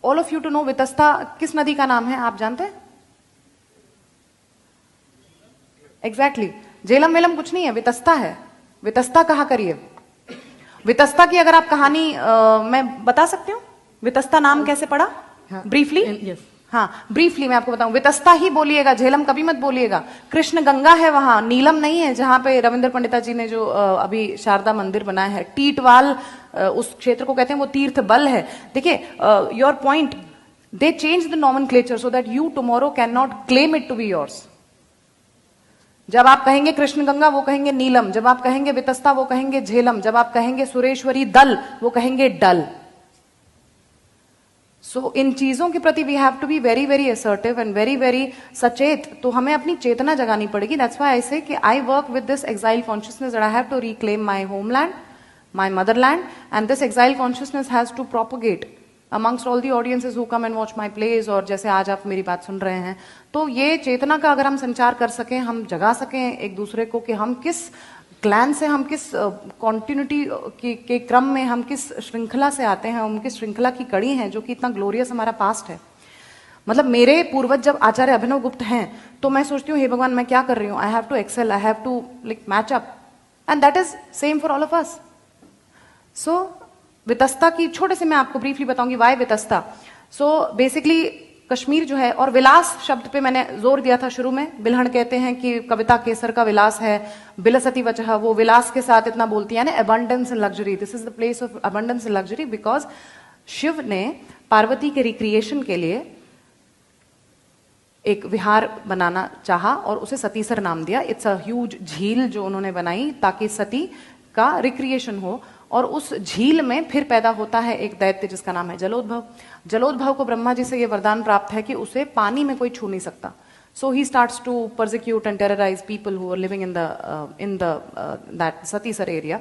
All of you to know Vitasta किस नदी का नाम है, आप जानते हैं? एग्जैक्टली झेलम वेलम कुछ नहीं है, वितस्ता है। वितस्ता कहा करिए। वितस्ता की अगर आप कहानी मैं बता सकती हूँ, वितस्ता नाम कैसे पड़ा ब्रीफली? हाँ ब्रीफली मैं आपको बताऊं, वितस्ता ही बोलिएगा, झेलम कभी मत बोलिएगा। कृष्ण गंगा है वहां, नीलम नहीं है, जहां पे रविंद्र पंडिता जी ने जो अभी शारदा मंदिर बनाया है। टीटवाल उस क्षेत्र को कहते हैं, वो तीर्थ बल है। देखिए your point, they change the nomenclature so that you tomorrow can not claim it to be yours. जब आप कहेंगे कृष्ण गंगा वो कहेंगे नीलम, जब आप कहेंगे वितस्ता वो कहेंगे झेलम, जब आप कहेंगे सुरेश्वरी दल वो कहेंगे डल। सो इन चीजों के प्रति we have to be very very assertive and very very सचेत। तो हमें अपनी चेतना जगानी पड़ेगी। दैट्स व्हाई आई से कि I work with this exile consciousness that I have to reclaim my homeland, my motherland, and this exile consciousness has to propagate amongst all the audiences who come and watch my plays, और जैसे आज आप मेरी बात सुन रहे हैं। तो ये चेतना का अगर हम संचार कर सकें, हम जगा सकें एक दूसरे को कि हम किस क्लैन से, हम किस कॉन्टिन्यूटी के क्रम में, हम किस श्रृंखला से आते हैं, हम किस श्रृंखला की कड़ी हैं जो कि इतना ग्लोरियस हमारा पास्ट है। मतलब मेरे पूर्वज जब आचार्य अभिनव गुप्त हैं तो मैं सोचती हूँ हे भगवान मैं क्या कर रही हूँ, I have to excel, I have to like match up, and that is same for all of us. So Vitasta की छोटे से मैं आपको ब्रीफली बताऊंगी why Vitasta. So basically Kashmir जो है, और विलास शब्द पे मैंने जोर दिया था शुरू में। बिल्हण कहते हैं कि कविता केसर का विलास है, बिलसती वचह, वो विलास के साथ इतना बोलती है ना, abundance and luxury. This is the place of abundance and luxury because Shiv ने पार्वती के रिक्रिएशन के लिए एक विहार बनाना चाहा और उसे सतीसर नाम दिया। इट्स अ ह्यूज झील जो उन्होंने बनाई ताकि सती का रिक्रिएशन हो, और उस झील में फिर पैदा होता है एक दैत्य जिसका नाम है जलोद्भव। जलोद्भव को ब्रह्मा जी से यह वरदान प्राप्त है कि उसे पानी में कोई छू नहीं सकता। So he starts to persecute and terrorize people who are living in the that Satisar area.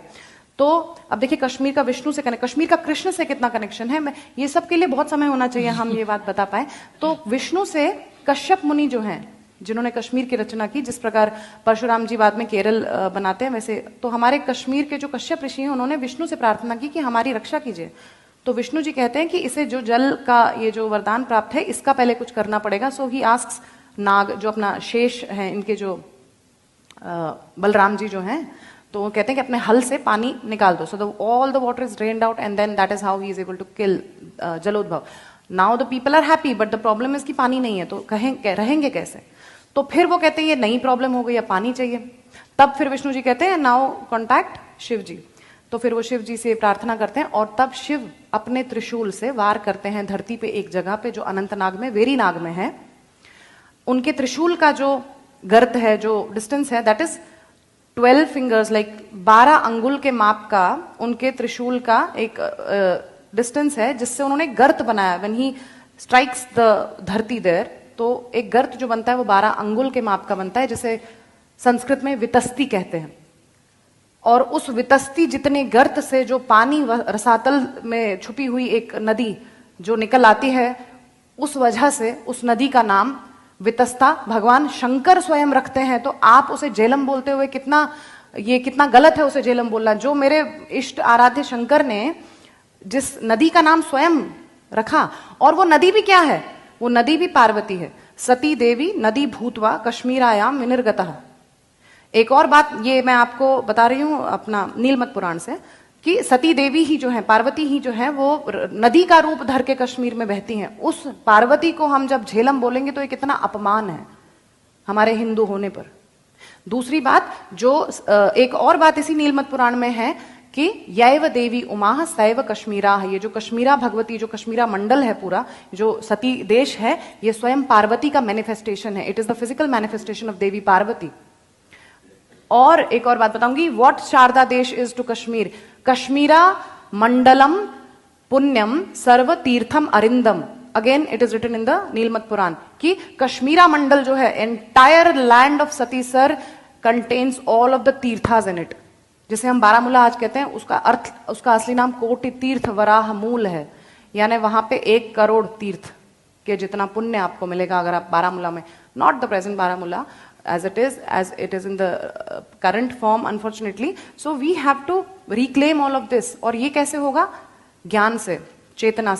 तो अब देखिए कश्मीर का विष्णु से कश्मीर का कृष्ण से कितना कनेक्शन है। मैं ये सब के लिए बहुत समय होना चाहिए हम ये बात बता पाए। तो विष्णु से कश्यप मुनि जो हैं, जिन्होंने कश्मीर की रचना की, जिस प्रकार परशुराम जी बाद में केरल बनाते हैं, वैसे तो हमारे कश्मीर के जो कश्यप ऋषि हैं उन्होंने विष्णु से प्रार्थना की कि हमारी रक्षा कीजिए। तो विष्णु जी कहते हैं कि इसे जो जल का ये जो वरदान प्राप्त है इसका पहले कुछ करना पड़ेगा। सो ही आस्क्स नाग, जो अपना शेष है, इनके जो बलराम जी जो हैं, तो वो कहते हैं कि अपने हल से पानी निकाल दो। So all the water is drained out and then that is how he is able to kill Jalodbhav. Now the people are happy but the problem is कि पानी नहीं है, तो रहेंगे कैसे? तो फिर वो कहते हैं ये नई प्रॉब्लम हो गई, अब पानी चाहिए। तब फिर विष्णु जी कहते हैं नाउ कॉन्टैक्ट शिव जी। तो फिर वो शिव जी से प्रार्थना करते हैं और तब शिव अपने त्रिशूल से वार करते हैं धरती पे एक जगह पे जो अनंतनाग में, वेरीनाग में है। उनके त्रिशूल का जो गर्त है, जो डिस्टेंस है, दैट इज 12 फिंगर्स, लाइक 12 अंगुल के माप का उनके त्रिशूल का एक डिस्टेंस है जिससे उन्होंने गर्त बनाया। व्हेन ही स्ट्राइक्स द धरती देयर, तो एक गर्त जो बनता है वो 12 अंगुल के माप का बनता है, जिसे संस्कृत में वितस्ती कहते हैं। और उस वितस्ती जितने गर्त से जो पानी रसातल में छुपी हुई एक नदी जो निकल आती है, उस वजह से उस नदी का नाम वितस्ता भगवान शंकर स्वयं रखते हैं। तो आप उसे झेलम बोलते हुए कितना गलत है उसे झेलम बोलना। जो मेरे इष्ट आराध्य शंकर ने जिस नदी का नाम स्वयं रखा, और वो नदी भी क्या है, वो नदी भी पार्वती है। सती देवी नदी भूतवा कश्मीरायाम विनिर्गतः। एक और बात ये मैं आपको बता रही हूं अपना नीलमत पुराण से, कि सती देवी ही जो है, पार्वती ही जो है, वो नदी का रूप धर के कश्मीर में बहती हैं। उस पार्वती को हम जब झेलम बोलेंगे तो ये कितना अपमान है हमारे हिंदू होने पर। दूसरी बात, जो एक और बात इसी नीलमत पुराण में है कि यैव देवी उमा सैव कश्मीरा, ये जो कश्मीरा भगवती, जो कश्मीरा मंडल है पूरा, जो सती देश है, ये स्वयं पार्वती का मैनिफेस्टेशन है। It is the physical manifestation of Devi Parvati. और एक और बात बताऊंगी, what Sharada Desh is to Kashmir, Kashmira मंडलम पुण्यम सर्व तीर्थम अरिंदम। Again it is written in the Nilamata Purana कि कश्मीरा मंडल जो है, entire land of Satisar contains all of the तीर्थास इन इट। जिसे हम बारामूला आज कहते हैं, उसका अर्थ, उसका असली नाम कोटि तीर्थ वराह मूल है। यानी वहां पे 1 करोड़ तीर्थ के जितना पुण्य आपको मिलेगा अगर आप बारामूला में, not the present Baramulla as it is in the current form unfortunately. So we have to reclaim all of this. और ये कैसे होगा? ज्ञान से, चेतना से।